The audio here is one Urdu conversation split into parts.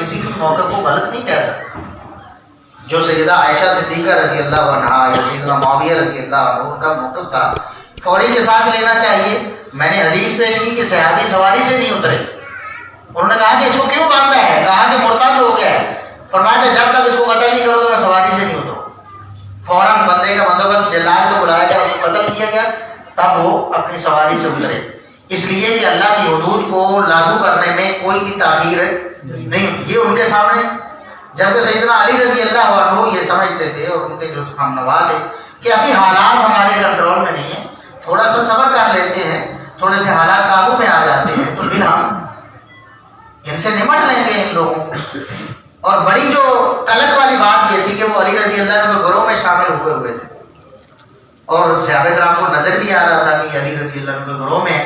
کسی کے موقف کو غلط نہیں کہہ سکتا. جو سیدہ عائشہ صدیقہ رضی اللہ عنہا یا سیدنا معاویہ رضی اللہ عنہ ان کا موقف تھا فوری قصاص لینا چاہیے. میں نے حدیث پیش کی کہ صحابی سواری سے نہیں اترے. انہوں نے کہا کہ اس کو کیوں باندھا ہے؟ کہا کہ مرتد ہو گیا ہے. فرمایا کہ جب تک اس کو قتل نہیں کرو تو میں سواری سے نہیں اتروں. فوراً بندے کا بندوبست جلال کو بلایا گیا, اس کو قتل کیا گیا, تب وہ اپنی سواری سے اترے. اس لیے کہ اللہ کی حدود کو لاگو کرنے میں کوئی بھی تاخیر نہیں. یہ ان کے سامنے, جبکہ سیدنا علی رضی اللہ عنہ یہ سمجھتے تھے اور ان کے جو ہم نوا تھے کہ ابھی حالات ہمارے کنٹرول میں نہیں ہیں, تھوڑا سا صبر کر لیتے ہیں, تھوڑے سے حالات قابو میں آ جاتے ہیں تو پھر ہم ان سے نمٹ لیں گے ان لوگوں کو. اور بڑی جو کلک والی بات یہ تھی کہ وہ علی رضی اللہ عنہ کے گروہ میں شامل ہوئے تھے اور صحابہ کرام کو نظر بھی آ رہا تھا کہ علی رضی اللہ عنہ کے گروہ میں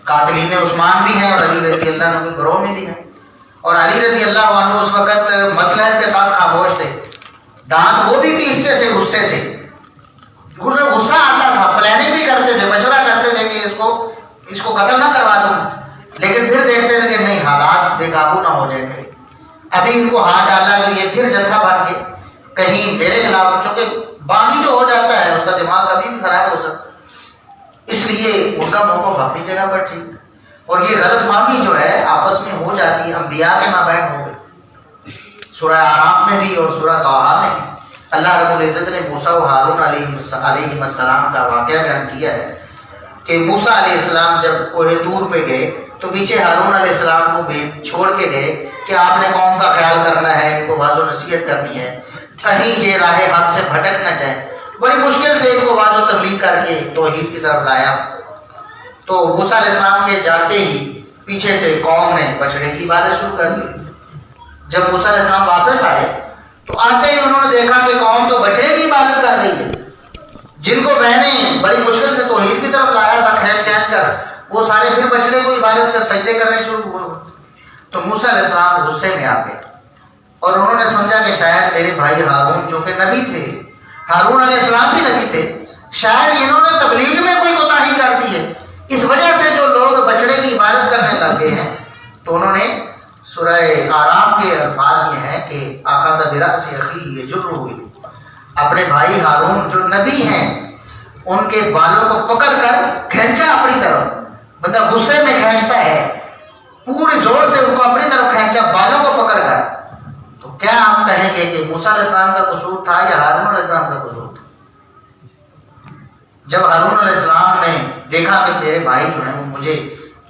قاتلین عثمان بھی ہیں اور علی رضی اللہ عنہ کے گروہ میں بھی ہیں. اور علی رضی اللہ عنہ اس وقت مصلحت کے ساتھ خاموش تھے, دانت وہ بھی پیستے سے غصے سے. انہیں غصہ آتا تھا, پلاننگ بھی کرتے تھے, مشورہ کرتے تھے کہ اس کو قتل نہ کروا دوں, لیکن پھر دیکھتے تھے کہ نہیں, حالات بے قابو نہ ہو جائے گا. ابھی ان کو ہاتھ ڈالا تو یہ پھر جتھا بن کے کہیں میرے خلاف, چونکہ باغی جو ہو جاتا ہے اس کا دماغ کبھی بھی خراب ہو سکتا. اس لیے ان کا موقف اپنی جگہ پر ٹھیک. اور یہ غلط فہمی جو ہے آپس میں ہو جاتی ہے, انبیاء کے مابین ہو گئی. سورہ اعراف میں بھی اور سورہ طٰہٰ میں بھی اللہ رب العزت نے موسیٰ و ہارون علیہ السلام کا واقعہ بیان کیا ہے کہ موسیٰ علیہ السلام جب کوہ طور پہ گئے تو پیچھے ہارون علیہ السلام کو چھوڑ کے گئے کہ آپ نے قوم کا خیال کرنا ہے, ان کو واضح و نصیحت کرنی ہے, کہیں یہ راہ حق سے بھٹک نہ جائے. بڑی مشکل سے ان کو واضح و تبلیغ کر کے توحید کی طرف لایا. تو موسیٰ علیہ السلام کے جاتے ہی پیچھے سے قوم نے بچڑے کی عبادت شروع کر دی. جب موسیٰ علیہ السلام واپس آئے تو آتے ہی انہوں نے دیکھا کہ قوم تو بچڑے کی عبادت کر رہی ہے. جن کو میں نے بڑی مشکل سے توحید کی طرف لایا تھا کھینچ کر, وہ سارے پھر بچڑے کو عبادت کر سجدے کرنے شروع ہوئے. تو موسیٰ علیہ السلام غصے میں آ گئے اور انہوں نے سمجھا کہ شاید میرے بھائی ہارون جو کہ نبی تھے, ہارون علیہ السلام بھی نبی تھے, شاید انہوں نے تبلیغ میں کوئی کوتاہی کر دی ہے, اس وجہ سے جو لوگ بچڑے کی عبادت کرنے لگے ہیں. تو انہوں نے سورہ اعراف کے الفاظ یہ ہیں کہ اخذ برأس اخیہ یجرہ, اپنے بھائی ہارون جو نبی ہیں ان کے بالوں کو پکڑ کر کھینچا اپنی طرف. بندہ غصے میں کھینچتا ہے, پورے زور سے ان کو اپنی طرف کھینچا بالوں کو پکڑ کر. تو کیا آپ کہیں گے کہ موسیٰ علیہ السلام کا قصور تھا یا ہارون علیہ السلام کا قصور تھا؟ جب ہارون علیہ السلام نے دیکھا کہ میرے بھائی جو ہیں وہ مجھے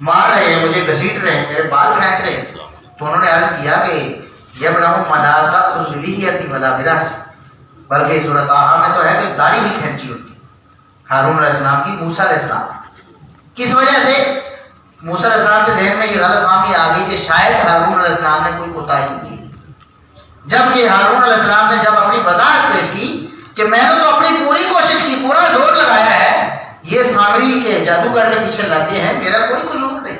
مار رہے ہیں, مجھے گھسیٹ رہے ہیں, میرے بال کھینچ رہے ہیں, تو انہوں نے عرض کیا کہ یبنہ لا تأخذ بلحیتی ولا برأس, بلکہ سورۃ طٰہٰ میں تو ہے کہ داڑھی بھی کھینچی ہوتی ہارون علیہ السلام کی موسیٰ علیہ السلام. کس وجہ سے موسیٰ علیہ السلام کے ذہن میں یہ غلط فہمی آ گئی کہ شاید ہارون علیہ السلام نے کوئی کوتاہی کی, جبکہ ہارون علیہ السلام نے جب اپنی وضاحت پیش کی کہ میں نے تو اپنی پوری کوشش کی, پورا زور لگایا ہے, یہ سامری کے جادوگر کے پیچھے لگے ہیں, میرا کوئی قصور نہیں.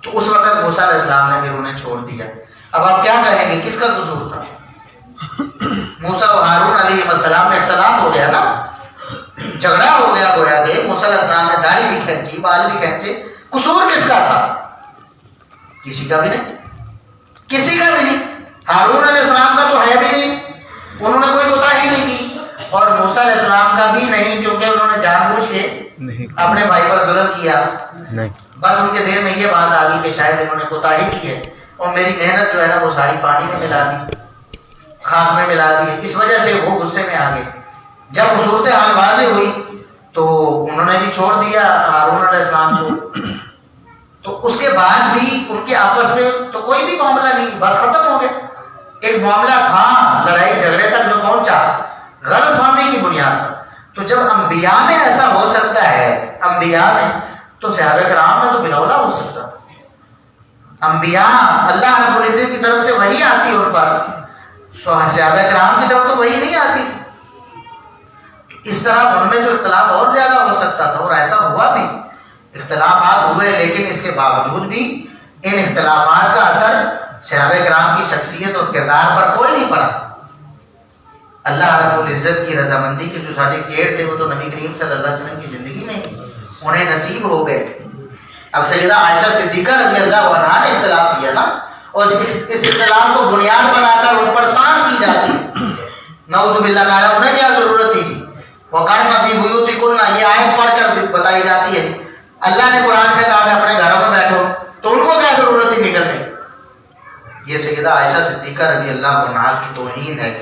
تو اس وقت موسیٰ علیہ السلام نے پھر انہیں چھوڑ دیا. اب آپ کیا کہیں گے, کس کا قصور تھا؟ موسیٰ و ہارون علیہ السلام میں اختلاف ہو گیا نا, جھگڑا ہو گیا, گویا کہ موسیٰ علیہ السلام نے داڑھی بھی کھینچی, بال بھی کھینچے. قصور کس کا تھا؟ کسی کا بھی نہیں, کسی کا بھی نہیں. ہارون علیہ السلام کا تو ہے بھی نہیں, انہوں نے کوئی کوتاہی نہیں کی, اور موسیٰ علیہ السلام کا بھی نہیں, کیونکہ انہوں نے جان بوجھ کے اپنے بھائی پر ظلم کیا. بس ان کے ذہن میں یہ بات آ گئی کہ شاید انہوں نے کوتاہی کی ہے اور میری محنت جو ہے نا وہ ساری پانی میں ملا دی, خاک میں ملا دی. اس وجہ سے وہ غصے میں آ گئے. جب صورتحال واضح ہوئی تو انہوں نے بھی چھوڑ دیا ہارون علیہ السلام کو. تو اس کے بعد بھی ان کے آپس میں تو کوئی بھی معاملہ نہیں, بس ختم ہو گیا. ایک معاملہ تھا, لڑائی جھگڑے تک جو پہنچا غلط فہمی کی بنیاد پر. تو جب انبیاء میں ایسا ہو سکتا ہے, انبیاء میں, تو صحابہ کرام میں تو بلاولا ہو سکتا تھا. انبیاء اللہ رب العزت کی طرف سے وحی آتی ان پر, صحابہ کرام کی طرف تو وحی نہیں آتی. اس طرح ان میں جو اختلاف اور زیادہ ہو سکتا تھا, اور ایسا ہوا بھی, اختلافات ہوئے, لیکن اس کے باوجود بھی ان اختلافات کا اثر صحابہ کرام کی شخصیت اور کردار پر کوئی نہیں پڑا. اللہ رب العزت کی رضامندی کے جو سرٹیفکیٹ تھے وہ تو نبی کریم صلی اللہ علیہ وسلم کی زندگی میں انہیں نصیب ہو گئے. اب سیدہ عائشہ صدیقہ رضی اللہ عنہا نے اختلاف کیا نا اور اس اختلاف کو بنیاد بنا کر ان پر تان کی جاتی ہے. نعوذ باللہ تعالیٰ انہیں کیا ضرورت تھی؟ وَقَرْنَ فِي بُيُوتِكُنَّ یہ آیت پڑھ کر بتائی جاتی ہے. اللہ نے قرآن میں کہا کہ اپنے گھروں میں بیٹھو، تو ان کو کیا ضرورت تھی نکلنے؟ یہ سیدہ عائشہ صدیقہ رضی اللہ عنہا کی توہین ہے.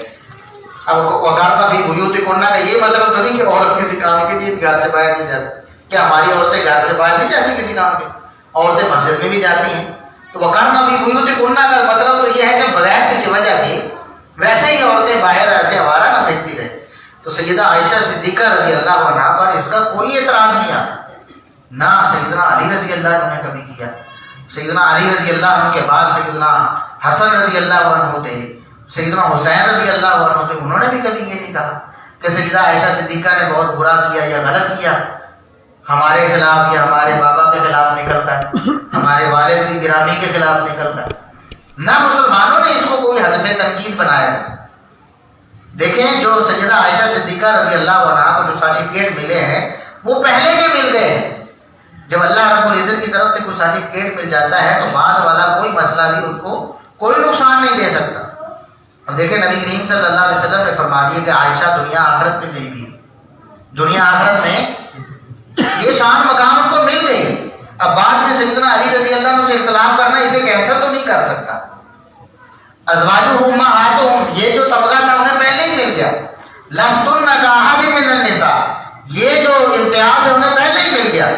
اب وَقَرْنَ فِي بُيُوتِكُنَّ کا یہ مطلب تو نہیں کہ عورت کسی کام کے لیے گھر سے باہر نہیں جاتی. کیا ہماری عورتیں گھر سے باہر نہیں جاتی کسی کام کے؟ عورتیں مسجد میں بھی جاتی ہیں. تو وَقَرْنَ فِي بُيُوتِكُنَّ کا مطلب تو یہ ہے کہ بغیر کسی وجہ کے ویسے ہی عورتیں باہر ایسے ہمارا نہ پھینکتی رہے. تو سیدہ عائشہ صدیقہ رضی اللہ عنہا پر اس کا کوئی اعتراض نہیں آتا. نہ سیدنا علی رضی اللہ عنہ نے کبھی کیا. سیدنا علی رضی اللہ عنہ کے بعد سیدنا حسن رضی اللہ عنہ تھے، سیدنا حسین رضی اللہ عنہ تھے، انہوں نے بھی کبھی یہ نہیں کہا کہ سیدہ عائشہ صدیقہ نے بہت برا کیا یا غلط کیا، ہمارے خلاف یا ہمارے بابا کے خلاف نکلتا ہے، ہمارے والد کی گرامی کے خلاف نکلتا ہے. نہ مسلمانوں نے اس کو کوئی ہدف تنقید بنایا ہے. دیکھیں جو سیدہ عائشہ صدیقہ رضی اللہ عنہا کو جو سرٹیفکیٹ ملے ہیں وہ پہلے کے مل گئے ہیں. جب اللہ رب العزت کی طرف سے کوئی سرٹیفکیٹ مل جاتا ہے تو بعد والا کوئی مسئلہ بھی اس کو کوئی نقصان نہیں دے سکتا. اب دیکھیں نبی کریم صلی اللہ علیہ وسلم نے فرما دیا کہ عائشہ دنیا آخرت میں میری بیوی، دنیا آخرت میں یہ شان مقام ان کو مل گئی. اب بعد میں سیدنا علی رضی اللہ عنہ سے اختلاف کرنا اسے کینسل تو نہیں کر سکتا. ازواجہم امہاتہم یہ جو طبقہ تھا انہیں پہلے ہی مل گیا. لستن کاحد من النساء یہ جو امتیاز ہے انہیں پہلے ہی مل گیا.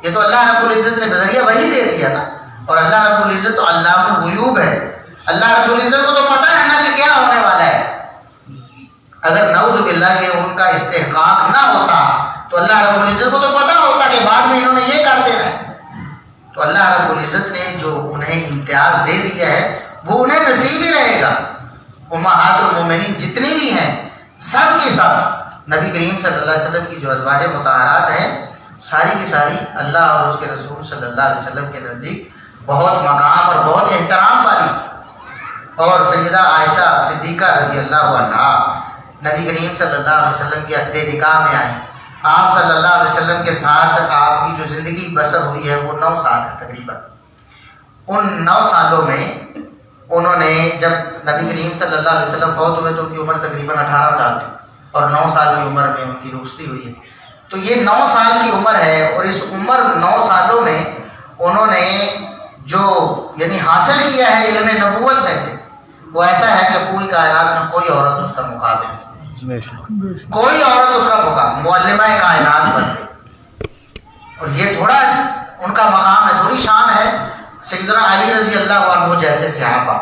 یہ تو اللہ رب العزت نے بذریعہ وحی دے دیا نا. اور اللہ رب العزت تو علام الغیوب ہے. اللہ رب العزت کو تو پتہ ہے نا کہ کیا ہونے والا ہے. اگر نعوذ باللہ یہ ان کا استحقاق نہ ہوتا تو اللہ رب العزت کو تو پتہ ہوتا کہ بعد میں انہوں نے یہ کر دینا ہے. تو اللہ رب العزت نے جو انہیں امتیاز دے دیا ہے وہ انہیں نصیب ہی رہے گا. امہات المومنین جتنی بھی ہیں سب کی سب نبی کریم صلی اللہ علیہ وسلم کی جو ازواج مطہرات ہیں ساری کی ساری اللہ اور اس کے رسول صلی اللہ علیہ وسلم کے نزدیک بہت مقام اور بہت احترام والی. اور سیدہ عائشہ صدیقہ رضی اللہ عنہا نبی کریم صلی اللہ علیہ وسلم کے عہد نکاح میں آئیں. آپ صلی اللہ علیہ وسلم کے ساتھ آپ کی جو زندگی بسر ہوئی ہے وہ 9 سال ہے تقریباً. ان 9 سالوں میں انہوں نے جب نبی کریم صلی اللہ علیہ وسلم فوت ہوئے تو ان کی عمر تقریباً 18 سال تھی اور 9 سال کی عمر میں ان کی رخصتی ہوئی ہے. تو یہ 9 سال کی عمر ہے اور اس عمر 9 سالوں میں انہوں نے جو یعنی حاصل کیا ہے علم نبوت میں سے وہ ایسا ہے کہ پوری کائنات میں کوئی عورت اس کا مقابل نہیں. کوئی عورت اس کا مقابل معلمہ کائنات بن گئی. اور یہ تھوڑا ان کا مقام ہے، تھوڑی شان ہے. سیدنا علی رضی اللہ عنہ جیسے صحابہ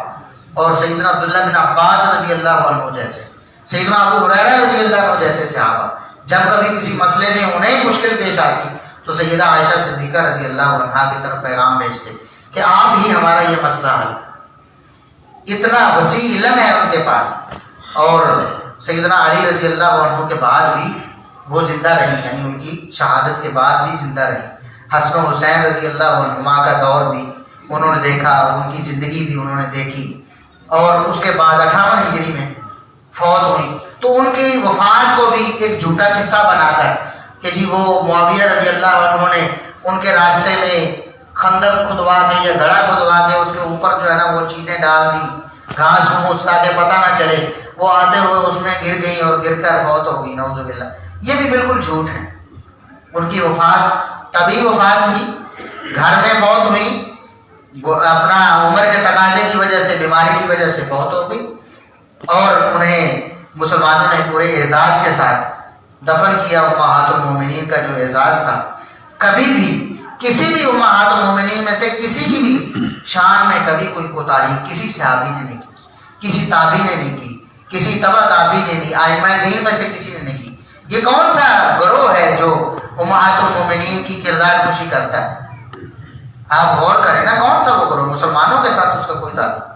اور سیدنا عبداللہ بن عباس رضی اللہ عنہ جیسے، سیدنا ابو ہریرہ رضی اللہ عنہ جیسے صحابہ جب کبھی کسی مسئلے میں انہیں مشکل پیش آتی تو سیدہ عائشہ صدیقہ رضی اللہ عنہا کی طرف پیغام بھیجتے کہ آپ ہی ہمارا یہ مسئلہ حل. اتنا وسیع علم ہے ان کے پاس. اور سیدنا علی رضی اللہ عنہ کے بعد بھی وہ زندہ رہی، یعنی ان کی شہادت کے بعد بھی زندہ رہی. حسن و حسین رضی اللہ عنہما کا دور بھی انہوں نے دیکھا اور ان کی زندگی بھی انہوں نے دیکھی. اور اس کے بعد 58 ہجری میں فوت ہوئی. تو ان کی وفات کو بھی ایک جھوٹا قصہ بنا کر کہ جی وہ معاویہ رضی اللہ عنہ نے ان کے راستے میں خندق کھدوا کے یا گڑھا کھدوا کے اس کے اوپر جو ہے نا وہ چیزیں ڈال دی گھاس پھوس تاکہ پتہ نہ چلے، وہ آتے ہوئے اس میں گر گئی اور گر کر فوت ہو گئی. نعوذ باللہ. یہ بھی بالکل جھوٹ ہے. ان کی وفات طبی وفات تھی، گھر میں فوت ہوئی، اپنا عمر کے تقاضے کی وجہ سے بیماری کی وجہ سے فوت ہو گئی. اور انہیں مسلمانوں نے پورے اعزاز کے ساتھ دفن کیا. امہات المومنین کا جو اعزاز تھا کبھی بھی کسی بھی امہات المومنین میں سے کسی کی بھی شان میں کبھی کوئی کوتاہی کسی صحابی نے نہیں کی، کسی تابعی نے نہیں کی، کسی تبع تابعی نے نہیں، ائمہ دین میں سے کسی نے نہیں کی. یہ کون سا گروہ ہے جو امہات المومنین کی کردار کشی کرتا ہے؟ آپ غور کریں نا، کون سا وہ گروہ؟ مسلمانوں کے ساتھ اس کا کوئی تعلق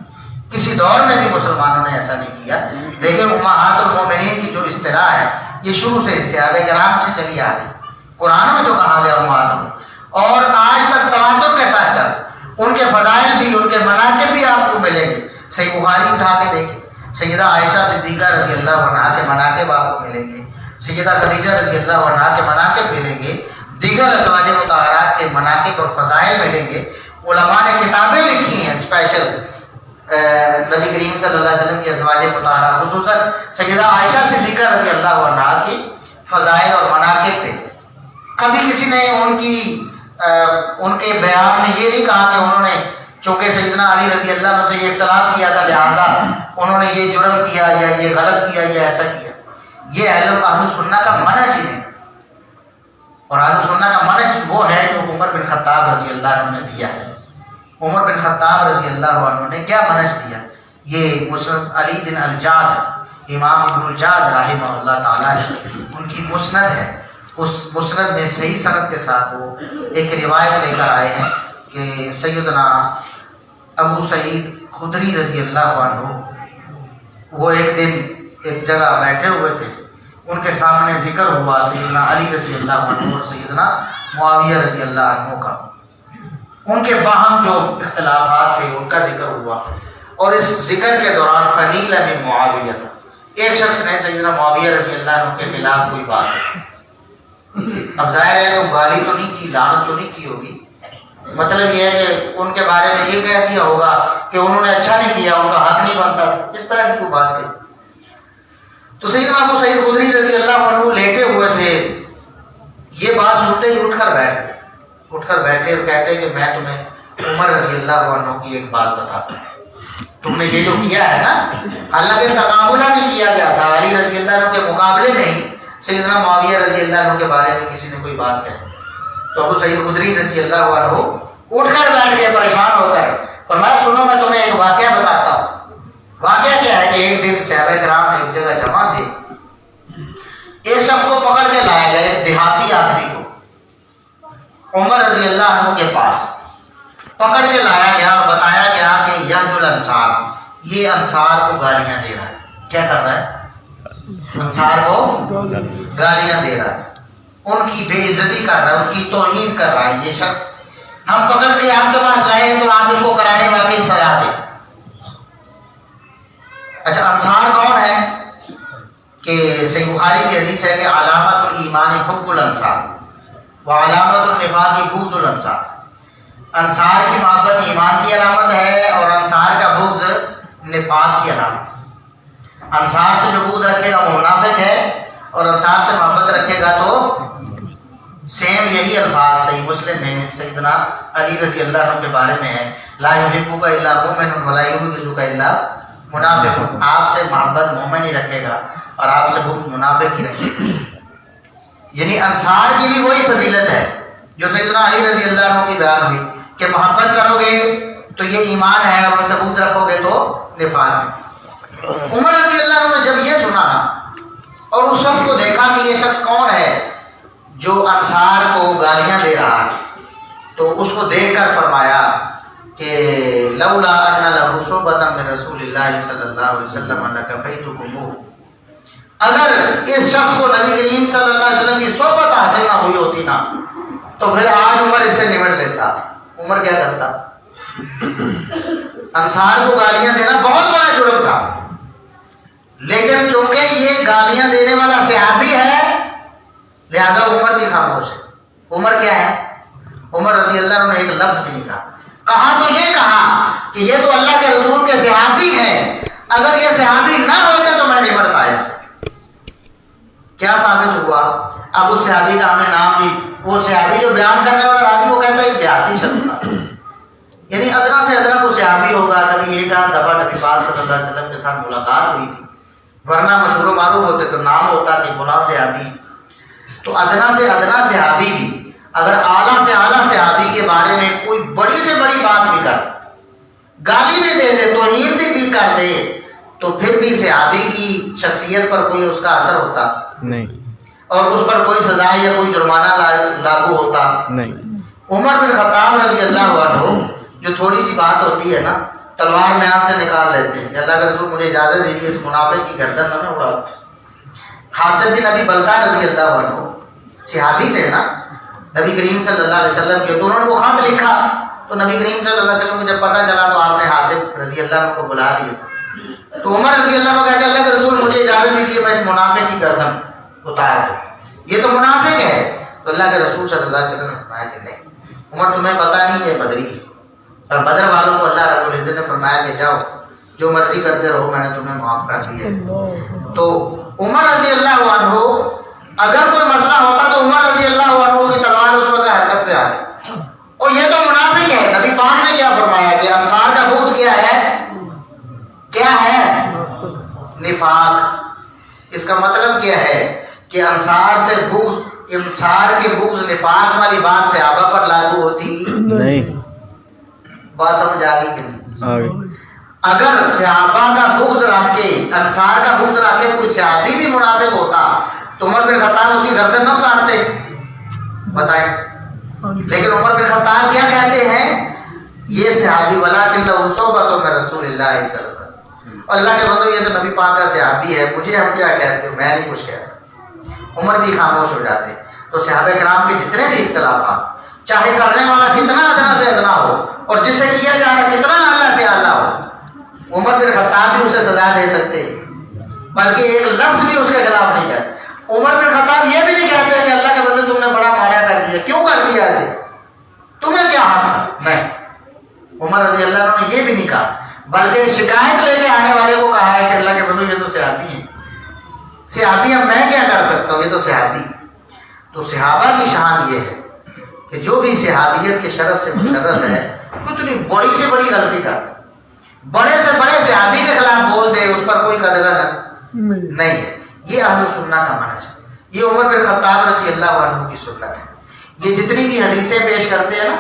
کسی دور میں بھی مسلمانوں نے ایسا نہیں کیا. دیکھیں امہات المومنین کی جو اصطلاح ہے یہ شروع سے صحابہ کرام سے چلی آ رہی. قرآن میں جو کہا گیا امہات اور آج تک تواتر کے ساتھ چل، ان کے فضائل بھی ان کے مناقب بھی آپ کو ملیں گے. صحیح بخاری اٹھا کے دیکھیں، سیدہ عائشہ صدیقہ رضی اللہ عنہا کے مناقب آپ کو ملیں گے، سیدہ خدیجہ رضی اللہ عنہا کے مناقب ملیں گے، دیگر ازواج مطہرات کے مناقب اور فضائل ملیں گے. علماء نے کتابیں لکھی ہیں اسپیشل نبی کریم صلی اللہ علیہ وسلم کی ازواج مطہرہ خصوصاً سیدہ عائشہ صدیقہ رضی اللہ عنہا کی فضائل اور مناقب پہ کبھی کسی نے ان کے بیان میں یہ نہیں کہا کہ انہوں نے چونکہ سیدنا علی رضی اللہ عنہ سے یہ اختلاف کیا تھا لہٰذا انہوں نے یہ جرم کیا یا یہ غلط کیا یا ایسا کیا. یہ اہل سنہ کا منہج ہی نہیں. اور اہل سنہ کا منہج وہ ہے جو عمر بن خطاب رضی اللہ عنہ نے دیا ہے. عمر بن خطاب رضی اللہ عنہ نے کیا منہج دیا؟ یہ مسند علی بن الجاد امام ابن الجاد رحمہ اللہ تعالیٰ ان کی مسند ہے. اس مسند میں صحیح سند کے ساتھ وہ ایک روایت لے کر آئے ہیں کہ سیدنا ابو سعید خدری رضی اللہ عنہ وہ ایک دن ایک جگہ بیٹھے ہوئے تھے. ان کے سامنے ذکر ہوا سیدنا علی رضی اللہ عنہ اور سیدنا معاویہ رضی اللہ عنہ کا. ان کے باہم جو اختلافات تھے ان کا ذکر ہوا اور اس ذکر کے دوران فنیل من معاویہ ایک شخص نے سیدنا معاویہ رضی اللہ عنہ کے خلاف کوئی بات کی. اب ظاہر ہے کہ گالی تو نہیں کی، لعنت تو نہیں کی ہوگی، مطلب یہ ہے کہ ان کے بارے میں یہ کہہ دیا ہوگا کہ انہوں نے اچھا نہیں کیا، ان کا حق نہیں بنتا، اس طرح کی کوئی بات ہے. تو سیدنا ابو سعید خدری رضی اللہ عنہ لیٹے ہوئے تھے. یہ بات سنتے ہی اٹھ کر بیٹھے اور کہتے کہ میں تمہیں عمر رضی اللہ عنہ کی ایک بات بتاتا ہوں. تم نے یہ جو کیا ہے نا، حالانکہ تقابلہ نہیں کیا گیا تھا، علی رضی اللہ عنہ کے مقابلے میں ہی سیدنا معاویہ رضی اللہ عنہ کے بارے میں کسی نے کوئی بات کہی تو ابو سعید خدری رضی اللہ عنہ اٹھ کر بیٹھ گئے پریشان ہو کر. فرمایا سنو میں تمہیں ایک واقعہ بتاتا ہوں. واقعہ کیا ہے کہ ایک دن صحابہ کرام ایک جگہ جمع تھے. ایک شخص کو پکڑ کے لائے گئے، ایک دیہاتی آدمی کو عمر رضی اللہ عنہ کے پاس پکڑ کے لایا گیا اور بتایا گیا کہ یحجل انصار، یہ انصار کو گالیاں دے رہا ہے. کیا کر رہا ہے؟ انصار کو گالیاں دے رہا ہے، ان کی بے عزتی کر رہا ہے، ان کی توہین کر رہا ہے. یہ شخص ہم پکڑ کے آپ کے پاس لائے تو آپ اس کو کرانے واقعی سزا دیں. اچھا انصار کون ہے؟ کہ صحیح بخاری کی حدیث ہے کہ علامت الایمان حب الانصار وعلامت النفاق بغض الانصار. انصار کی محبت ایمان کی علامت ہے اور انصار کا بغض نفاق کی علامت. انصار سے جو بغض رکھے گا وہ منافق ہے اور انصار سے محبت رکھے گا تو سیم یہی الفاظ صحیح مسلم میں سیدنا علی رضی اللہ عنہ کے بارے میں ہے، لا یحبک الا مؤمن ولا یبغضک الا منافق. آپ سے محبت مومن ہی رکھے گا اور آپ سے بغض منافق ہی رکھے گا. یعنی انصار کی بھی وہی فضیلت ہے جو سیدنا علی رضی اللہ عنہ کی بیان ہوئی کہ محبت کرو گے تو یہ ایمان ہے اور ان سے بغض رکھو گے تو نفاق ہے. عمر رضی اللہ عنہ نے جب یہ سنا اور اس شخص کو دیکھا کہ یہ شخص کون ہے جو انصار کو گالیاں دے رہا ہے تو اس کو دیکھ کر فرمایا کہ لولا ان له صحبة من رسول اللہ صلی اللہ علیہ وسلم لکفیتکم. اگر اس شخص کو نبی کریم صلی اللہ علیہ وسلم کی صحبت حاصل نہ ہوئی ہوتی نا تو پھر آج عمر اس سے نمٹ لیتا. عمر کیا کرتا؟ انصار کو گالیاں دینا بہت بڑا جرم تھا، لیکن چونکہ یہ گالیاں دینے والا صحابی ہے لہذا عمر بھی خاموش ہے. عمر کیا ہے؟ عمر رضی اللہ عنہ نے ایک لفظ بھی نہیں کہا تو یہ کہا کہ یہ تو اللہ کے رسول کے صحابی ہیں، اگر یہ صحابی نہ ہوتے تو میں نہیں مرتا ان سے. کیا ثابت ہوا؟ اب اس صحابی کا ہمیں نام بھی، وہ صحابی جو بیان کرنے والا راوی وہ کہتا ہے کہ دیہاتی شخص تھا، یعنی ادنا سے ادنا کو صحابی ہوگا. کبھی ایک آدھ دفعہ نبی پاک صلی اللہ علیہ وسلم کے ساتھ ملاقات ہوئی تھی، ورنہ مشہور و معروف ہوتے تو نام ہوتا کہ فلاں صحابی. تو ادنا سے ادنا صحابی بھی اگر اعلیٰ سے اعلیٰ صحابی کے بارے میں کوئی بڑی سے بڑی بات بھی کر، گالی بھی دے دے، توہین بھی کر دے، تو پھر بھی صحابی کی شخصیت پر کوئی اس کا اثر ہوتا نہیں اور اس پر کوئی سزا یا کوئی جرمانہ لاگو ہوتا نہیں. عمر بن خطاب رضی اللہ عنہ جو تھوڑی سی بات ہوتی ہے نا تلوار میں ہاتھ سے نکال لیتے ہیں کہ اللہ کے رسول مجھے اجازت دیجیے اس منافق کی گردن نہ میں اڑا. حاطب بن ابی بلتہ رضی اللہ عنہ صحابی تھے نا نبی کریم صلی اللہ علیہ وسلم کے، تو انہوں نے وہ خط لکھا تو نبی کریم صلی اللہ علیہ وسلم کو جب پتہ چلا تو آپ نے حاطب رضی اللہ عنہ کو بلا لیا. تو عمر رضی اللہ عنہ کہتے ہیں اللہ کے رسول مجھے اجازت دیجیے میں اس منافق کی گردن اتار دوں، یہ تو منافق ہے. تو اللہ کے رسول صلی اللہ علیہ وسلم نے فرمایا کہ نہیں عمر تمہیں پتہ نہیں ہے بدری ہے، اور بدر والوں کو اللہ رب العزت نے فرمایا کہ جاؤ جو مرضی کرتے رہو، میں نے تمہیں معاف کر دیا ہے۔ تو عمر رضی اللہ عنہ اگر کوئی مسئلہ ہوتا تو عمر رضی اللہ عنہ کی تلوار اس وقت حرکت پہ آتی، اور یہ تو منافق ہے۔ نبی پاک نے کیا فرمایا کہ انصار کا بغض کیا ہے؟ کیا ہے؟ نفاق۔ اس کا مطلب کیا ہے کہ انصار سے بغض، انصار کے بغض نفاق والی بات صحابہ پر لاگو ہوتی نہیں۔ بات سمجھ آ گئی کہ نہیں؟ اگر صحابہ کا بغض رکھ کے، انصار کا بغض رکھ کے کوئی صحابی بھی منافق ہوتا تو عمر بن خطاب اس کی گردن نہ اتارتے، بتائیں۔ لیکن عمر بن خطاب کیا کہتے ہیں؟ یہ صحابی ولکن لہ صحبۃ من رسول اللہ صلی اللہ علیہ وسلم، اللہ کے بندو یہ تو نبی پاک کا صحابی ہے، مجھے ہم کیا کہتے ہو، میں نہیں کچھ کہہ سکتا۔ عمر بھی خاموش ہو جاتے۔ تو صحابہ کرام کے جتنے بھی اختلافات، چاہے کرنے والا کتنا ادنا سے ادنا ہو اور جس سے کیا جا رہا کتنا اعلیٰ سے اعلیٰ ہو، عمر بن خطاب بھی اسے سزا دے سکتے، بلکہ ایک لفظ بھی اس کے خلاف نہیں کہتے۔ عمر بن خطاب یہ بھی نہیں کہتے کہ اللہ کے بندے تم نے بڑا ماڑا کر دیا، کیوں کر دیا ایسے، تمہیں کیا حق ہے؟ نہیں، عمر رضی اللہ عنہ نے یہ بھی نہیں کہا، بلکہ شکایت لے کے آنے والے کو کہا ہے کہ اللہ کے بندے یہ تو صحابی ہیں، صحابی اب میں کیا کر سکتا ہوں، یہ تو صحابی۔ تو صحابہ کی شان یہ ہے کہ جو بھی صحابیت کے شرف سے مشرف ہے، اتنی بڑی سے بڑی غلطی کر، بڑے سے بڑے صحابی کے خلاف بول دے، اس پر کوئی قدغن نہیں ہے۔ یہ اہل سنہ کا منہج ہے، یہ عمر بن خطاب رضی اللہ عنہ کی سنت ہے۔ یہ جتنی بھی حدیثیں پیش کرتے ہیں نا،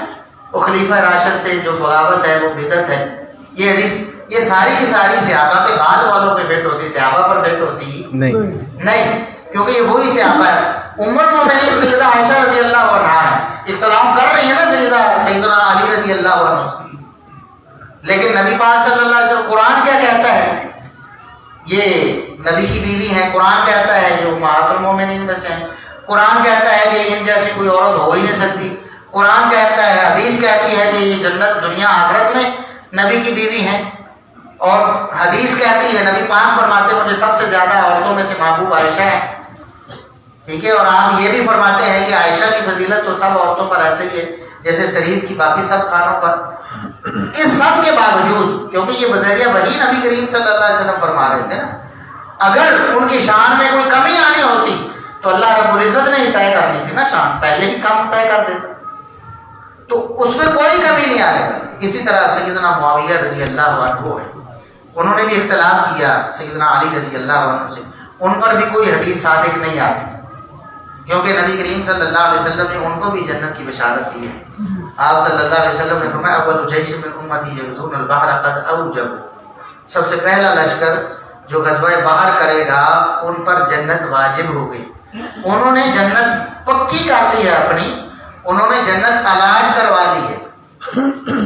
وہ خلیفہ راشد سے جو بغاوت ہے وہ بدعت ہے، یہ حدیث یہ ساری کی ساری صحابہ کے بعد والوں پہ فٹ ہوتی، صحابہ پر فٹ ہوتی نہیں، کیونکہ یہ وہی صحابہ ہے۔ ام المؤمنین سیدہ عائشہ رضی اللہ عنہا ہے، اختلاف کر رہی ہے نا سیدنا علی رضی اللہ عنہ سے، لیکن نبی پاک صلی اللہ علیہ وسلم قرآن کیا کہتا ہے؟ یہ نبی کی بیوی ہیں، قرآن کہتا ہے یہ امہات المومنین میں سے ہیں، قرآن کہتا ہے کہ ان جیسی کوئی عورت ہو ہی نہیں سکتی، قرآن کہتا ہے، حدیث کہتی ہے کہ یہ جنت دنیا آخرت میں نبی کی بیوی ہیں، اور حدیث کہتی ہے، نبی پاک فرماتے ہیں مجھے سب سے زیادہ عورتوں میں سے محبوب عائشہ ہے، ٹھیک ہے، اور آپ یہ بھی فرماتے ہیں کہ عائشہ کی فضیلت تو سب عورتوں پر ایسے ہی ہے جیسے شریعت کی باقی سب خانوں پر۔ اس سب کے باوجود، کیونکہ یہ بذریعہ وحی نبی کریم صلی اللہ علیہ وسلم فرما رہے تھے نا، اگر ان کی شان میں کوئی کمی آنی ہوتی تو اللہ رب العزت نے ہی طے کرنی تھی نا، شان پہلے ہی کام طے کر دیتا، تو اس میں کوئی کمی نہیں آنے والی۔ اسی طرح سیدنا معاویہ رضی اللہ عنہ ہے، انہوں نے بھی اختلاف کیا سیدنا علی رضی اللہ عنہ سے، ان پر بھی کوئی حدیث صادق نہیں آتی، کیونکہ نبی کریم صلی اللہ علیہ وسلم نے ان کو بھی جنت کی بشارت دی ہے۔ آپ صلی اللہ علیہ وسلم نے فرمایا اول جیش من امتی یغزون البحر قد اوجبوا، سب سے پہلا لشکر جو غزوہ بحر کرے گا ان پر جنت واجب ہو گئی، انہوں نے جنت پکی کر لی ہے اپنی، انہوں نے جنت الاٹ کروا لی ہے۔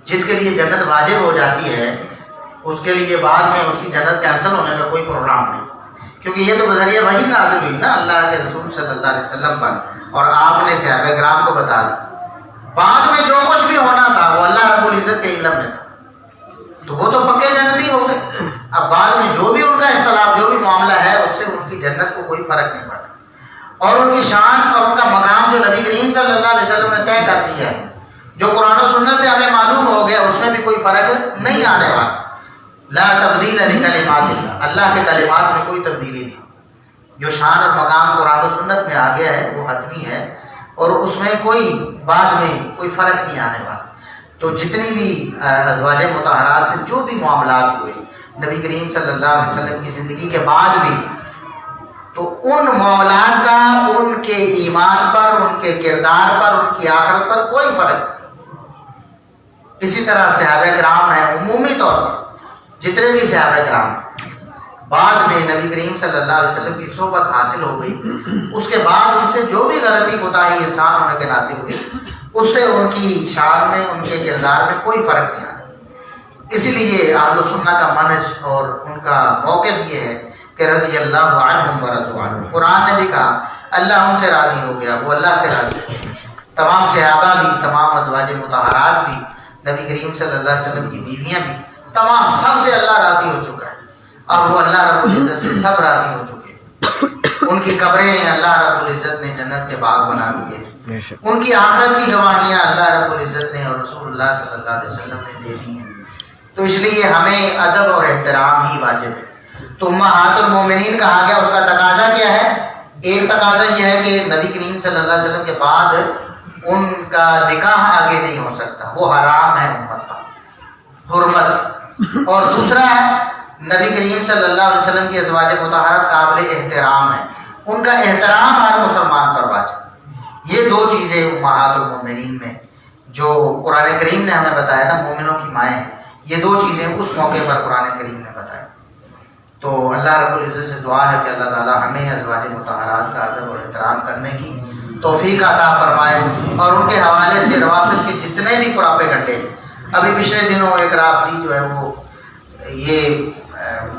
جس کے لیے جنت واجب ہو جاتی ہے اس کے لیے بعد میں اس کی جنت کینسل ہونے کا کوئی پروگرام نہیں، کیونکہ یہ تو بذریعہ وحی نازل ہوئی نا اللہ کے رسول صلی اللہ علیہ وسلم پر، اور آپ نے صحابہ کرام کو بتا دی۔ بعد میں جو کچھ بھی ہونا تھا وہ اللہ رب العزت کے علم میں تھا، تو وہ تو پکے جنتی ہو گئے۔ اب بعد میں جو بھی ان کا اختلاف، جو بھی معاملہ ہے، اس سے ان کی جنت کو کوئی فرق نہیں پڑتا، اور ان کی شان اور ان کا مقام جو نبی کریم صلی اللہ علیہ وسلم نے طے کر دیا ہے، جو قرآن و سنت سے ہمیں معلوم ہو گیا، اس میں بھی کوئی فرق نہیں آنے والا۔ لا تبدیل لکلمات اللہ، اللہ کے کلمات میں کوئی تبدیلی نہیں، جو شان اور مقام قرآن و سنت میں آ گیا ہے وہ حتمی ہے، اور اس میں کوئی بعد میں کوئی فرق نہیں آنے والا۔ تو جتنی بھی ازواج مطہرات سے جو بھی معاملات ہوئے نبی کریم صلی اللہ علیہ وسلم کی زندگی کے بعد بھی، تو ان معاملات کا ان کے ایمان پر، ان کے کردار پر، ان کی آخرت پر کوئی فرق نہیں۔ اسی طرح صحابہ کرام ہیں، عمومی طور پر جتنے بھی صحابہ کرام بعد میں نبی کریم صلی اللہ علیہ وسلم کی صحبت حاصل ہو گئی، اس کے بعد ان سے جو بھی غلطی کوتاہی انسان ہونے کے ناطے ہوئی، اس سے ان کی شان میں، ان کے کردار میں کوئی فرق نہیں آتا۔ اسی لیے اہل سنہ کا منہج اور ان کا موقف یہ ہے کہ رضی اللہ عنہم ورضوا عنہ، قرآن نے بھی کہا اللہ ان سے راضی ہو گیا، وہ اللہ سے راضی ہو گیا۔ تمام صحابہ بھی، تمام ازواج مطہرات بھی، نبی کریم صلی اللہ علیہ وسلم کی بیویاں بھی، تمام سب سے اللہ راضی ہو چکا ہے، اور وہ اللہ رب العزت سے سب راضی ہو چکے ہیں۔ ان کی قبریں اللہ رب العزت نے جنت کے باغ بنا دیے ہیں، ان کی آخرت کی گواہیاں اللہ رب العزت نے اور رسول اللہ صلی اللہ علیہ وسلم نے دے دی ہیں۔ تو اس لیے ہمیں ادب اور احترام ہی واجب ہے. تو امہات المومنین کہا گیا، اس کا تقاضا کیا ہے؟ ایک تقاضا یہ ہے کہ نبی کریم صلی اللہ علیہ وسلم کے بعد ان کا نکاح آگے نہیں ہو سکتا، وہ حرام ہے امت کا، حرمت. اور دوسرا ہے نبی کریم صلی اللہ علیہ وسلم کی ازواج مطہرات قابل احترام ہے، ان کا احترام ہر مسلمان پر واجب. یہ دو چیزیں امہات المومنین میں جو قرآن کریم نے ہمیں بتایا نا، مومنوں کی مائیں ہیں، یہ دو چیزیں اس موقع پر قرآن کریم نے بتائی. تو اللہ رب العزت سے دعا ہے کہ اللہ تعالی ہمیں ازواج مطہرات کا ادب اور احترام کرنے کی توفیق عطا فرمائے، اور ان کے حوالے سے روافض کے جتنے بھی پراپیگنڈے، ابھی پچھلے دنوں ایک رافضی جو ہے وہ یہ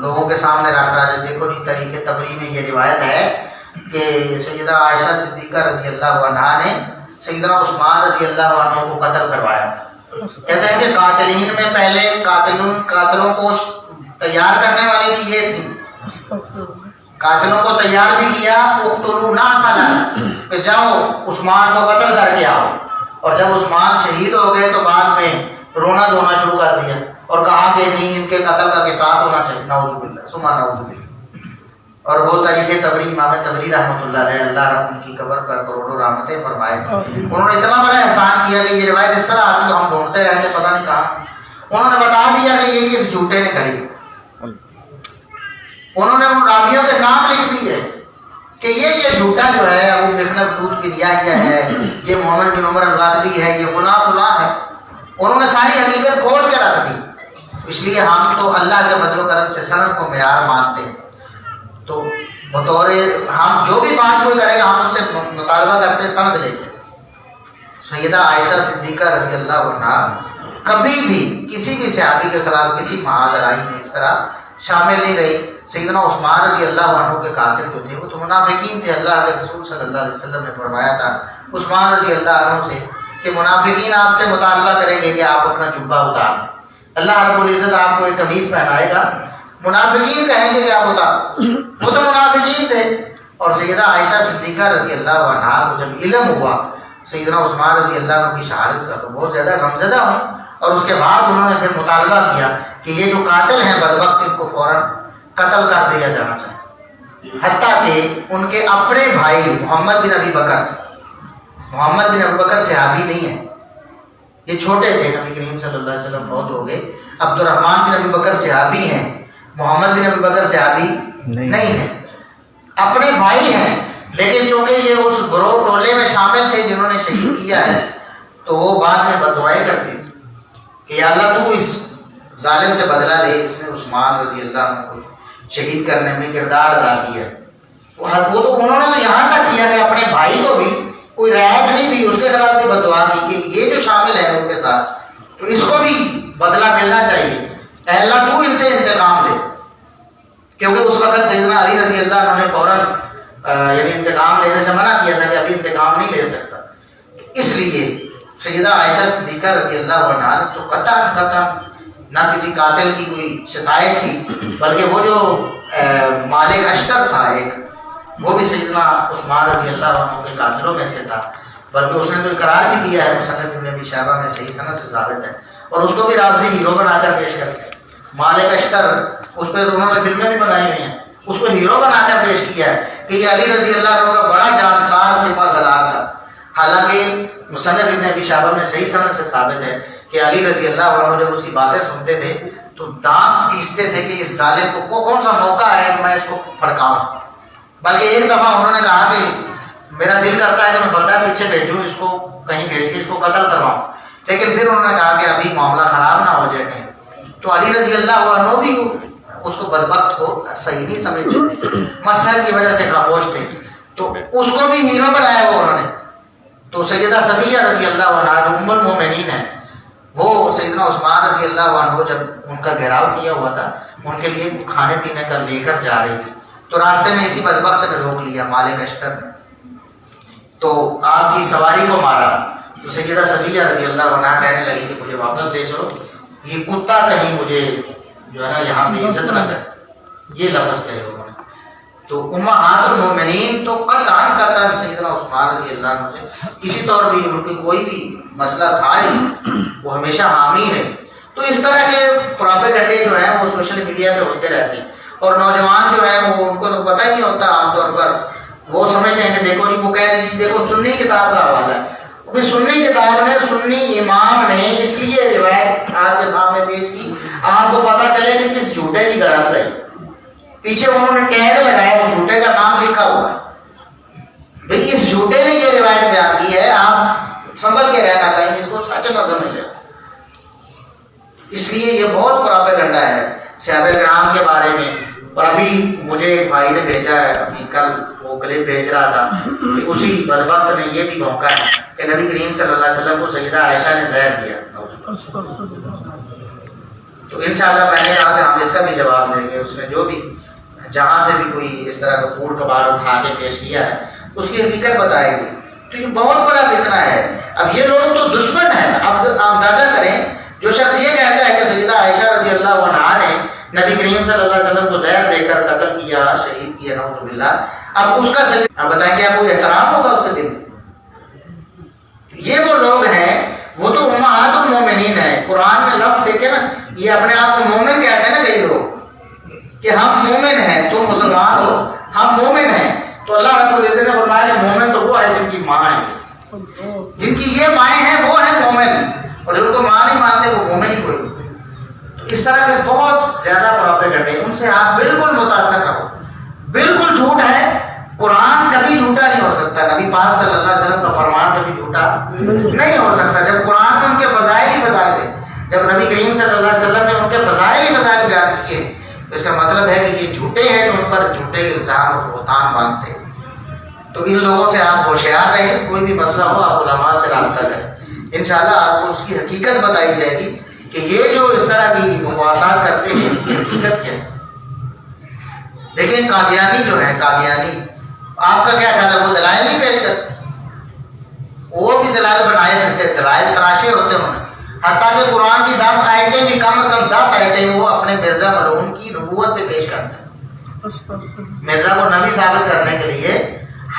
لوگوں کے سامنے رکھ رہا ہے، دیکھو جی طریق تبری میں یہ روایت ہے کہ سیدہ عائشہ صدیقہ رضی اللہ عنہا نے سیدنا عثمان رضی اللہ عنہ کو قتل کروایا. کہتے ہیں کہ قاتلین میں پہلے قاتلوں کو تیار کرنے والے بھی یہ تھی، قاتلوں کو تیار بھی کیا، اقتلوا ناسلا، کہ جاؤ عثمان کو قتل کر کے آؤ. اور جب عثمان شہید ہو گئے تو بعد میں رونا دھونا شروع کر دیا اور کہا کہ نہیں، ان کے قتل کا قصاص ہونا چاہیے. نعوذ باللہ ثم نعوذ باللہ. اور وہ طریق تبری، امام تبری رحمۃ اللہ علیہ، اللہ رب ان کی قبر پر کروڑوں رحمتیں فرمائے، انہوں نے اتنا بڑا احسان کیا کہ یہ روایت اس طرح آتی تو ہم ڈھونڈتے رہیں گے پتہ نہیں کہاں. انہوں نے بتا دیا کہ یہ کس جھوٹے نے کھڑی، انہوں نے ان راویوں کے نام لکھ دیے کہ یہ جھوٹا جو ہے ابو مخنف دودھ کی ریاحیہ ہے، یہ محمد بن عمر الغامدی ہے، یہ فلاں فلاں ہے. انہوں نے ساری حقیقت کھول کے رکھ دی. اس لیے ہم تو اللہ کے فضل و کرم سے سند کو معیار مانتے ہیں، تو بطور ہم جو بھی بات کوئی کرے گا ہم اس سے مطالبہ کرتے سند لیتے. سیدہ عائشہ صدیقہ رضی اللہ عنہا کبھی بھی کسی بھی صحابی کے خلاف کسی محاذ رائی میں اس طرح شامل نہیں رہی. سیدنا عثمان رضی اللہ عنہ کے قاتل جو تھے وہ تو منافقین تھے. اللہ کے رسول صلی اللہ علیہ وسلم نے فرمایا تھا عثمان رضی اللہ عنہ سے کہ منافقین آپ سے مطالبہ کریں گے کہ آپ اپنا جبہ اتار دیں. اللہ رب العزت آپ کو ایک قمیص پہنائے گا، منافقین کہیں گے کہ آپ اتار. وہ تو منافقین تھے. اور سیدہ عائشہ صدیقہ رضی اللہ عنہا کو جب علم ہوا سیدنا عثمان رضی اللہ عنہ کی شہادت کا تو بہت زیادہ غمزدہ ہوئی، اور اس کے بعد انہوں نے پھر مطالبہ کیا کہ یہ جو قاتل ہیں بدبخت ان کو فوراً قتل کر دیا جانا چاہیے. حتیٰ کہ ان کے اپنے بھائی محمد بن ابی بکر صحابی نہیں ہیں، یہ چھوٹے تھے، نبی کریم صلی اللہ علیہ وسلم بہت ہو گئے. عبد الرحمن بن ابی بکر صحابی ہیں، محمد بن ابی بکر صحابی نہیں ہیں، اپنے بھائی ہیں. لیکن چونکہ یہ اس گروہ ٹولے میں شامل تھے جنہوں نے شہید کیا ہے تو وہ بعد میں بددعائیں کرتے تھے کہ یا اللہ تو اس ظالم سے بدلہ لے، اس نے عثمان رضی اللہ عنہ کو شہید کرنے میں کردار ادا کیا. وہ تو انہوں نے تو یہاں تک کیا کہ اپنے بھائی کو بھی کوئی رعایت نہیں دی، اس کے خلاف بھی بددعا کی کہ یہ جو شامل ہے ان کے ساتھ تو اس کو بھی بدلہ ملنا چاہیے، اے اللہ تو ان سے انتقام لے. کیونکہ اس وقت سیدنا علی رضی اللہ عنہ نے فوراً یعنی انتقام لینے سے منع کیا تھا کہ ابھی انتقام نہیں لے سکتا. اس لیے سیدہ عائشہ صدیقہ رضی اللہ عنہا نے تو قطعا نہ کسی قاتل کی کوئی ستائش کی، بلکہ وہ جو مالک اشتر تھا ایک، وہ بھی سیدنا عثمان رضی اللہ عنہ کے قاتلوں میں سے تھا، بلکہ اس نے تو اقرار بھی کیا ہے، مصنف ابن ابی شیبہ میں صحیح سند سے ثابت ہے. اور اس کو بھی رافضی ہیرو بنا کر پیش کرتے ہیں. مالک اشتر، اس پہ انہوں نے فلمیں بھی بنائی ہوئی ہیں، اس کو ہیرو بنا کر پیش کیا ہے کہ یہ علی رضی اللہ عنہ کا بڑا جانسار سپہ سالار تھا. حالانکہ مصنف ابن ابی شیبہ میں صحیح سند سے ثابت ہے کہ علی رضی اللہ عنہ جب اس کی باتیں سنتے تھے تو دانت پیستے تھے کہ اس ظالم کو کون سا موقع ہے کہ میں اس کو پھڑکاؤں. بلکہ ایک دفعہ انہوں نے کہا کہ میرا دل کرتا ہے کہ میں بندہ پیچھے بھیجوں، اس کو کہیں بھیج کے اس کو قتل کرواؤں. لیکن پھر انہوں نے کہا کہ ابھی معاملہ خراب نہ ہو جائے کہیں. تو علی رضی اللہ عنہ بھی اس کو بدبخت کو صحیح نہیں سمجھتے تھے، مسئلہ کی وجہ سے خاموش تھے، تو اس کو بھی ہیرو بنایا وہ انہوں نے. تو سیدہ صفیہ رضی اللہ عنہا جو ام المومنین ہیں، وہ سیدنا عثمان رضی اللہ عنہ جب ان کا گھیراؤ کیا ہوا تھا ان کے لیے کھانے پینے کا لے کر جا رہی تھی، تو راستے میں اسی بدبخت نے روک لیا مالک اشتر نے، تو آپ کی سواری کو مارا. تو سیدہ صفیہ رضی اللہ عنہا کہنے لگی کہ مجھے واپس لے چلو، یہ کتا کہیں مجھے جو ہے نا یہاں پہ عزت نہ کرے، یہ لفظ کہے انہوں نے. تو امہات المومنین تو قطعاً سیدنا عثمان رضی اللہ عنہ سے کسی طور بھی ان کے کوئی بھی مسئلہ تھا ہی، وہ ہمیشہ حامی ہے. تو اس طرح کے پراپیگنڈے جو ہیں وہ سوشل میڈیا پہ ہوتے رہتے ہیں، اور نوجوان جو ہیں وہ ان کو تو پتہ ہی نہیں ہوتا عام طور پر، وہ سمجھتے ہیں کہ دیکھو نہیں، وہ کہہ رہے ہیں دیکھو سنی کتاب کا حوالہ ہے، سنی کتاب نے، سنی امام نے اس لیے روایت آپ کے سامنے پیش کی آپ کو پتہ چلے کہ کس جھوٹے کی گرانت ہے، پیچھے انہوں نے ٹیگ لگایا، اس جھوٹے کا نام لکھا ہوا ہے، بھئی اس جھوٹے نے یہ روایت بیان کی ہے، آپ سنبھل کے رہنا کہیں اس کو سچ نہ سمجھ لیں۔ اس لیے یہ بہت پراپیگنڈا ہے صحابہ کرام کے بارے میں۔ اور ابھی مجھے ایک بھائی نے بھیجا ہے، ابھی کل وہ کلپ بھیج رہا تھا کہ اسی بدبخت نے یہ بھی بھونکا ہے کہ نبی کریم صلی اللہ علیہ وسلم کو سیدہ عائشہ نے زہر دیا۔ تو انشاءاللہ میں نے کہا کہ ہم اس کا بھی جواب دیں گے، اس نے جو بھی جہاں سے بھی کوئی اس طرح کا کوڑ کباڑ اٹھا کے پیش کیا ہے اس کی حقیقت بتائے گی۔ تو یہ بہت بڑا فتنہ ہے۔ اب یہ لوگ تو دشمن ہیں۔ اب اندازہ کریں، جو شخص یہ کہتا ہے کہ سیدہ عائشہ رضی اللہ عنہا نے نبی کریم صلی اللہ علیہ وسلم کو زہر دے کر قتل کیا، شہید کیا، نعوذ باللہ، اب اس کا اب بتائیں کیا کوئی احترام ہوگا اس کے دل میں؟ یہ وہ لوگ ہیں، وہ تو امہات المومنین ہیں۔ قرآن میں لفظ دیکھیں نا، یہ اپنے آپ کو مومن کہتے ہیں نا کئی لوگ کہ ہم مومن ہیں، تم مسلمان ہو، ہم مومن ہیں۔ تو اللہ رب العزت نے فرمایا کہ مومن تو وہ ہے جن کی ماں ہے، جن کی یہ مائیں ہیں وہ ہیں مومن، اور جن کو ماں نہیں مانتے وہ مومن ہی کوئی۔ تو اس طرح کے بہت زیادہ پراپیگنڈے، ان سے آپ بالکل متاثر نہ ہو۔ بالکل جھوٹ ہے، قرآن کبھی جھوٹا نہیں ہو سکتا، نبی پاک صلی اللہ علیہ وسلم کا فرمان کبھی جھوٹا نہیں ہو سکتا۔ جب قرآن میں ان کے فضائل ہی فضائل ہیں، جب نبی کریم صلی اللہ علیہ وسلم نے ان کے فضائل ہی فضائل بیان کیے، تو اس کا مطلب ہے کہ یہ جھوٹے ہیں، تو ان پر جھوٹے کے الزام اور بہتان باندھتے ہیں۔ تو ان لوگوں سے آپ ہوشیار رہیں، کوئی بھی مسئلہ ہو آپ علماء سے رابطہ کریں، انشاءاللہ آپ کو اس کی حقیقت بتائی جائے گی کہ یہ جو اس طرح کی مواصلات کرتے ہیں یہ حقیقت کیا ہے۔ لیکن قادیانی جو ہے، قادیانی آپ کا کیا خیال ہے؟ وہ دلائل نہیں پیش کرتے، وہ بھی دلائل بنائے رکھتے، دلائل تراشے ہوتے ہیں، حتیٰ کہ قرآن کی 10 آیتیں بھی، کم از کم 10 آیتیں وہ اپنے مرزا ملعون کی نبوت پہ پیش کرتے ہیں۔ مرزا کو نبی ثابت کرنے کے لیے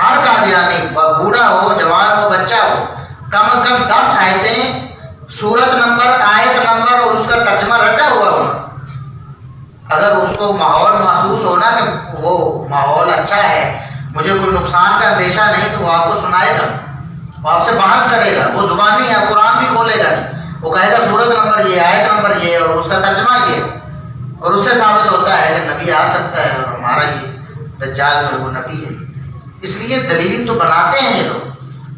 ہر قادیانی، بوڑھا ہو، جوان ہو، بچہ ہو، کم از کم 10 آیتیں، سورت نمبر، آیت نمبر اور اس کا ترجمہ رٹا ہوا ہونا۔ اگر اس کو ماحول محسوس ہونا کہ وہ ماحول اچھا ہے، مجھے کوئی نقصان کا اندیشہ نہیں، تو وہ آپ کو سنائے گا، وہ آپ سے بحث کرے گا، وہ زبانی ہے، قرآن بھی کھولے گا نہیں، وہ کہے گا سورت نمبر یہ، آیت نمبر یہ اور اس کا ترجمہ یہ، اور اس سے ثابت ہوتا ہے کہ نبی آ سکتا ہے اور ہمارا یہ دجال جو ہے وہ نبی ہے۔ اس لیے دلیل تو بناتے ہیں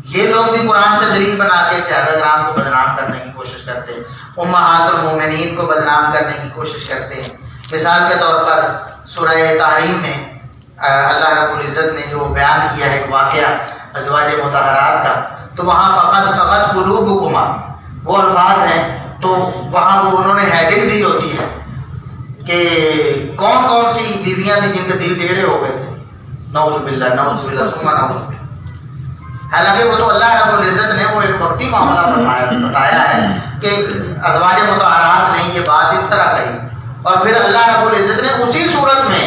یہ لوگ بھی قرآن سے دلیل بنا کے صحابہ کرام کو بدنام کرنے کی کوشش کرتے ہیں، امہات المومنین کو بدنام کرنے کی کوشش کرتے ہیں۔ مثال کے طور پر سورہ تحریم میں اللہ رب العزت نے جو بیان کیا ہے ایک واقعہ ازواج مطہرات کا، تو وہاں فقط سقط قلوبکما وہ الفاظ ہیں، تو وہاں وہ انہوں نے ہیڈنگ دی ہوتی ہے کہ کون کون سی بیویاں تھیں جن کے دل ٹیڑھے ہو گئے تھے، نعوذ باللہ، نعوذ باللہ، ثم نعوذ باللہ۔ حالانکہ وہ تو اللہ رب العزت نے وہ ایک وقتی معاملہ بتایا ہے کہ ازواج مطہرات نے یہ بات اس طرح کہی، اور پھر اللہ رب العزت نے اسی صورت میں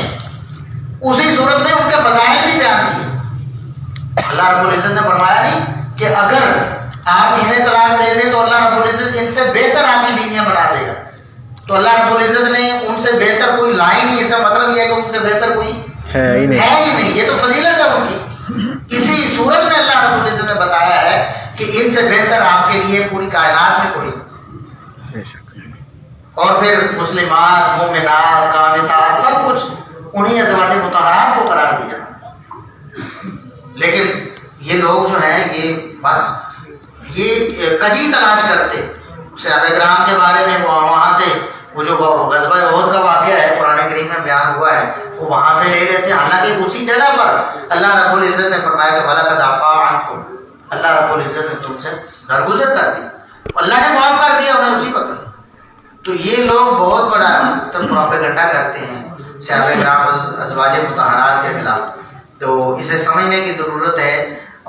ان کے فضائل بھی بیان کیے۔ اللہ رب العزت نے فرمایا نہیں کہ اگر آپ انہیں طلاق دے دیں تو اللہ رب العزت ان سے بہتر آپ کی بیویاں بنا دے گا، تو اللہ رب العزت نے ان سے بہتر کوئی لائی نہیں، اس کا مطلب یہ ہے کہ ان سے بہتر کوئی ہے ہی نہیں، یہ تو فضیلت ہے ان کی۔ اسی صورت میں اللہ رب العزت نے بتایا ہے کہ ان سے بہتر آپ کے لیے پوری کائنات میں کوئی، اور پھر مسلمات، مومنات، قانتات، سب کچھ انہی ازواج مطہرات کو قرار دیا۔ لیکن یہ لوگ جو ہیں یہ بس یہ کجی تلاش کرتے صحابہ کرام کے بارے میں، وہاں سے وہ جو غزوہ احد کا واقعہ ہے قرآن کریم میں بیان ہوا ہے وہ وہاں سے لے لیتے ہیں، حالانکہ اسی جگہ پر اللہ رب العزت نے فرمایا کہ وَلَقَدْ عَفَا عَنْكُمْ، اللہ رب العزت نے تم سے درگزر کر دی، اللہ نے معاف کر دیا انہیں اسی وقت۔ تو یہ لوگ بہت بڑا پروپیگنڈا کرتے ہیں صحابہ کرام ازواج مطہرات کے خلاف، تو اسے سمجھنے کی ضرورت ہے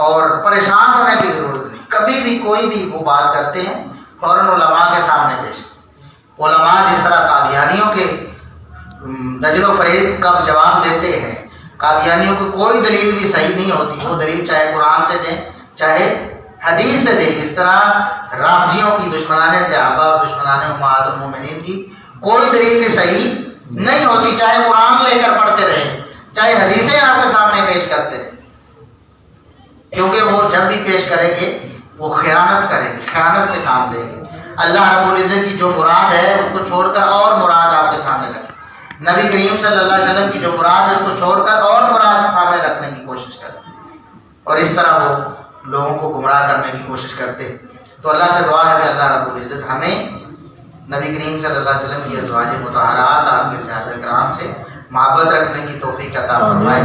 اور پریشان ہونے کی ضرورت نہیں۔ کبھی بھی کوئی بھی وہ بات کرتے ہیں فوراً علماء کے سامنے پیش، علماء جس طرح قادیانیوں کے دجل و فریب کا جواب دیتے ہیں، قادیانیوں کو کوئی دلیل بھی صحیح نہیں ہوتی، وہ دلیل چاہے قرآن سے دیں چاہے حدیث سے دیکھ. اس طرح رافضیوں کی دشمنان صحابہ اور دشمنان امہات المومنین کی کوئی دلیل بھی صحیح نہیں ہوتی، چاہے قرآن لے کر پڑھتے رہیں، چاہے حدیثیں آپ کے سامنے پیش کرتے رہیں، کیونکہ وہ جب بھی پیش کریں گے وہ خیانت کریں گے، خیانت سے کام لیں گے. اللہ رب العزت کی جو مراد ہے اس کو چھوڑ کر اور مراد آپ کے سامنے رکھیں. نبی کریم صلی اللہ علیہ وسلم کی جو مراد ہے اس کو چھوڑ کر اور مراد سامنے رکھنے کی کوشش کرتے ہیں، اور اس طرح وہ لوگوں کو گمراہ کرنے کی کوشش کرتے ہیں. تو اللہ سے دعا ہے کہ اللہ رب العزت ہمیں نبی کریم صلی اللہ علیہ وسلم کی ازواج مطہرات، آپ کے صحابہ کرام سے محبت رکھنے کی توفیق عطا فرمائے.